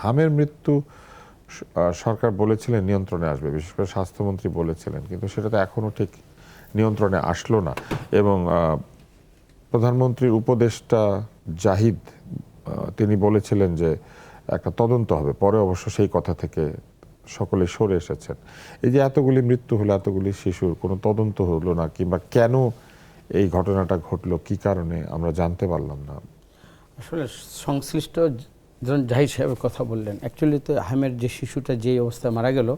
হামের মৃত্যু সরকার বলেছিলেন নিয়ন্ত্রণে আসবে, বিশেষ করে স্বাস্থ্যমন্ত্রী বলেছিলেন, কিন্তু সেটা তো এখনও ঠিক নিয়ন্ত্রণে আসলো না। এবং প্রধানমন্ত্রীর উপদেষ্টা জাহিদ তিনি বলেছিলেন যে একটা তদন্ত হবে, পরে অবশ্য সেই কথা থেকে সকলে সরে এসেছেন। এই যে এতগুলি মৃত্যু হলো, এতগুলি শিশুর কোনো তদন্ত হলো না, কিংবা কেন এই ঘটনাটা ঘটলো, কি কারণে আমরা জানতে পারলাম না। আসলে সংশ্লিষ্ট যখন জাহিদ সাহেবের কথা বললেন, অ্যাকচুয়ালি তো আহমের যে শিশুটা যে অবস্থায় মারা গেল,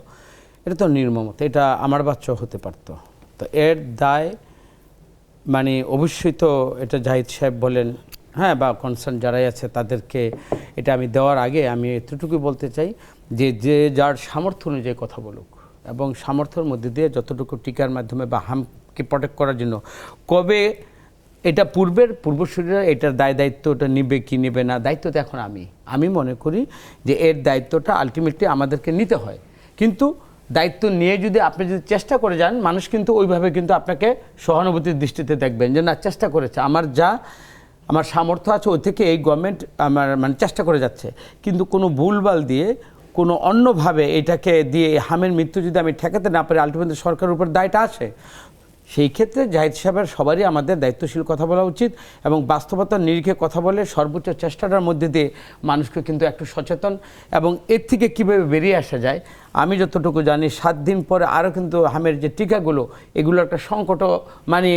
এটা তো নির্মমতা, এটা আমার বাচ্চাও হতে পারত। তো এর দায় মানে অবশ্যই তো এটা জাহিদ সাহেব বলেন, হ্যাঁ, বা কনসার্ন যারাই আছে তাদেরকে এটা আমি দেওয়ার আগে আমি এতটুকু বলতে চাই যে যে যার সামর্থ্য অনুযায়ী কথা বলুক, এবং সামর্থ্যের মধ্যে দিয়ে যতটুকু টিকার মাধ্যমে বা হামকে প্রোটেক্ট করার জন্য কবে এটা পূর্বসূরীরা এটার দায়িত্বটা নিবে কি নেবে না, দায়িত্ব তো এখন আমি মনে করি যে এর দায়িত্বটা আলটিমেটলি আমাদেরকে নিতে হয়। কিন্তু দায়িত্ব নিয়ে যদি আপনি যদি চেষ্টা করে যান, মানুষ কিন্তু ওইভাবে কিন্তু আপনাকে সহানুভূতির দৃষ্টিতে দেখবেন যে না, চেষ্টা করেছে, আমার সামর্থ্য আছে, ওই থেকে এই গভর্নমেন্ট আমার মানে চেষ্টা করে যাচ্ছে। কিন্তু কোনো ভুলভাল দিয়ে কোনো অন্যভাবে এটাকে দিয়ে হামের মৃত্যু যদি আমি ঠেকাতে না পারি, আলটিমেটলি সরকারের উপর দায়টা আসে। সেই ক্ষেত্রে জাহিদ সাহেবের সবারই আমাদের দায়িত্বশীল কথা বলা উচিত, এবং বাস্তবতার নিরিখে কথা বলে সর্বোচ্চ চেষ্টাটার মধ্যে দিয়ে মানুষকে কিন্তু একটু সচেতন, এবং এর থেকে কীভাবে বেরিয়ে আসা যায়। আমি যতটুকু জানি 7 দিন পরে আরও কিন্তু হামের যে টিকাগুলো, এগুলো একটা সংকটও মানে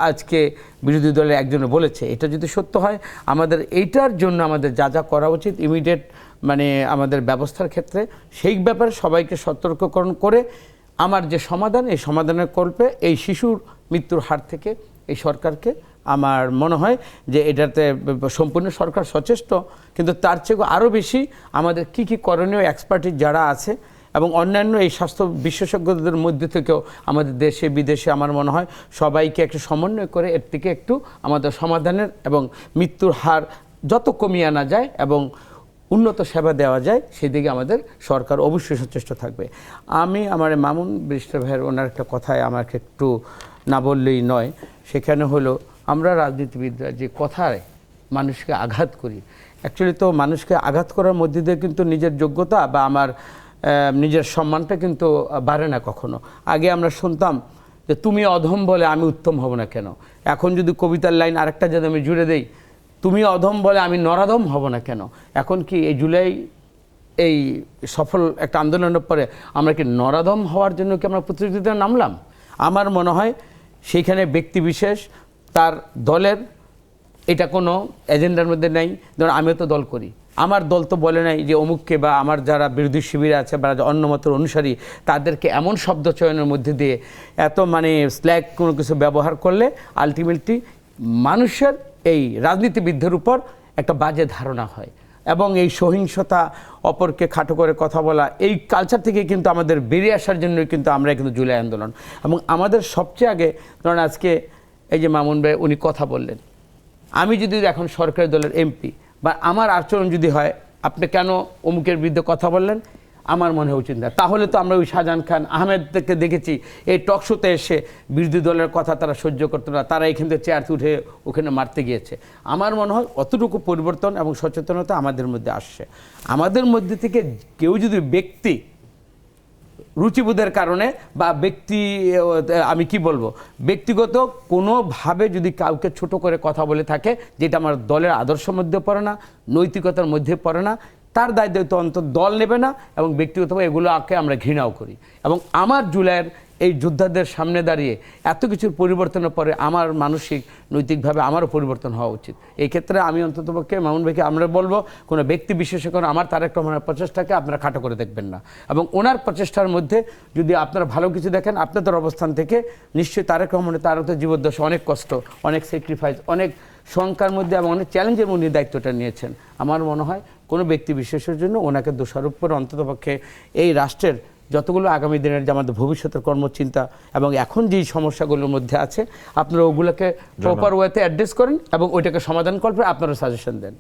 আজকে বিরোধী দলের একজনে বলেছে। এটা যদি সত্য হয়, আমাদের এইটার জন্য আমাদের যা যা করা উচিত ইমিডিয়েট মানে আমাদের ব্যবস্থার ক্ষেত্রে, সেই ব্যাপারে সবাইকে সতর্ককরণ করে আমার যে সমাধান, এই সমাধানের কল্পে এই শিশুর মৃত্যুর হার থেকে এই সরকারকে আমার মনে হয় যে এটাতে সম্পূর্ণ সরকার সচেষ্ট, কিন্তু তার চেয়ে আরও বেশি আমাদের কি কি করণীয় এক্সপার্টিস যারা আছে এবং অন্যান্য এই স্বাস্থ্য বিশেষজ্ঞদের মধ্যে থেকেও আমাদের দেশে বিদেশে আমার মনে হয় সবাইকে একটু সমন্বয় করে এর থেকে একটু আমাদের সমাধানের এবং মৃত্যুর হার যত কমিয়ে আনা যায় এবং উন্নত সেবা দেওয়া যায়, সেদিকে আমাদের সরকার অবশ্যই সচেষ্ট থাকবে। আমি আমার মামুন ব্যারিস্টার ভাইয়ের ওনার একটা কথায় আমাকে একটু না বললেই নয়। সেখানে হলো আমরা রাজনীতিবিদরা যে কথায় মানুষকে আঘাত করি, অ্যাকচুয়ালি তো মানুষকে আঘাত করার মধ্যে দিয়ে কিন্তু নিজের যোগ্যতা বা আমার নিজের সম্মানটা কিন্তু বাড়ে না কখনো। আগে আমরা শুনতাম যে তুমি অধম বলে আমি উত্তম হব না কেন। এখন যদি কবিতার লাইন আরেকটা যদি আমি জুড়ে দেই, তুমি অধম বলে আমি নরাধম হব না কেন। এখন কি এই জুলাই এই সফল একটা আন্দোলনের পরে আমরা কি নরাধম হওয়ার জন্য কি আমরা প্রতিযোগিতায় নামলাম? আমার মনে হয় সেইখানে ব্যক্তিবিশেষ তার দলের এটা কোনো এজেন্ডার মধ্যে নেই। ধরুন আমিও তো দল করি, আমার দল তো বলে নাই যে অমুককে বা আমার যারা বিরোধী শিবিরে আছে বা অন্য মতের অনুসারী তাদেরকে এমন শব্দ চয়নের মধ্যে দিয়ে এত মানে স্ল্যাগ কোনো কিছু ব্যবহার করলে আলটিমেটলি মানুষের এই রাজনীতিবিদদের উপর একটা বাজে ধারণা হয়, এবং এই সহিংসতা, অপরকে খাটো করে কথা বলা, এই কালচার থেকে কিন্তু আমাদের বেরিয়ে আসার জন্যই কিন্তু আমরা কিন্তু জুলাই আন্দোলন। এবং আমাদের সবচেয়ে আগে ধরুন আজকে এই যে মামুন ভাই উনি কথা বললেন, আমি যদি এখন সরকারি দলের এমপি বা আমার আচরণ যদি হয় আপনি কেন অমুকের বিরুদ্ধে কথা বললেন, আমার মনে হয় উচিত না। তাহলে তো আমরা ওই শাহজাহান খান আহমেদকে দেখেছি এই টক শোতে এসে বিরোধী দলের কথা তারা সহ্য করতো না, তারা এখান থেকে চেয়ার উঠে ওখানে মারতে গিয়েছে। আমার মনে হয় অতটুকু পরিবর্তন এবং সচেতনতা আমাদের মধ্যে আসছে। আমাদের মধ্যে থেকে কেউ যদি ব্যক্তি রুচিবোধের কারণে বা আমি কি বলবো ব্যক্তিগত কোনোভাবে যদি কাউকে ছোট করে কথা বলে থাকে, যেটা আমার দলের আদর্শের মধ্যে পড়ে না, নৈতিকতার মধ্যে পড়ে না, তার দায়িত্ব অন্তত দল নেবে না, এবং ব্যক্তিগতভাবে এগুলোকে আমরা ঘৃণাও করি। এবং আমার জুলাইয়ের এই যোদ্ধাদের সামনে দাঁড়িয়ে এত কিছুর পরিবর্তনের পরে আমার মানসিক নৈতিকভাবে আমারও পরিবর্তন হওয়া উচিত। এই ক্ষেত্রে আমি অন্ততপক্ষে মামুন ভাইকে আমরা বলবো, কোনো ব্যক্তি বিশেষে করে আমার তারেক রহমানের প্রচেষ্টাকে আপনারা খাটো করে দেখবেন না, এবং ওনার প্রচেষ্টার মধ্যে যদি আপনারা ভালো কিছু দেখেন আপনাদের অবস্থান থেকে, নিশ্চয়ই তারেক রহমানের তারও তো জীবদ্দশা অনেক কষ্ট, অনেক স্যাক্রিফাইস, অনেক শঙ্কার মধ্যে এবং অনেক চ্যালেঞ্জের মধ্যে দায়িত্বটা নিয়েছেন। আমার মনে হয় কোনো ব্যক্তি বিশেষের জন্য ওনাকে দোষারোপ করে অন্ততপক্ষে এই রাষ্ট্রের যতগুলো আগামী দিনের যে আমাদের ভবিষ্যতের কর্মচিন্তা এবং এখন যেই সমস্যাগুলোর মধ্যে আছে আপনারা ওগুলোকে প্রপার ওয়েতে অ্যাড্রেস করেন এবং ওইটাকে সমাধান করবে আপনারা সাজেশন দেন।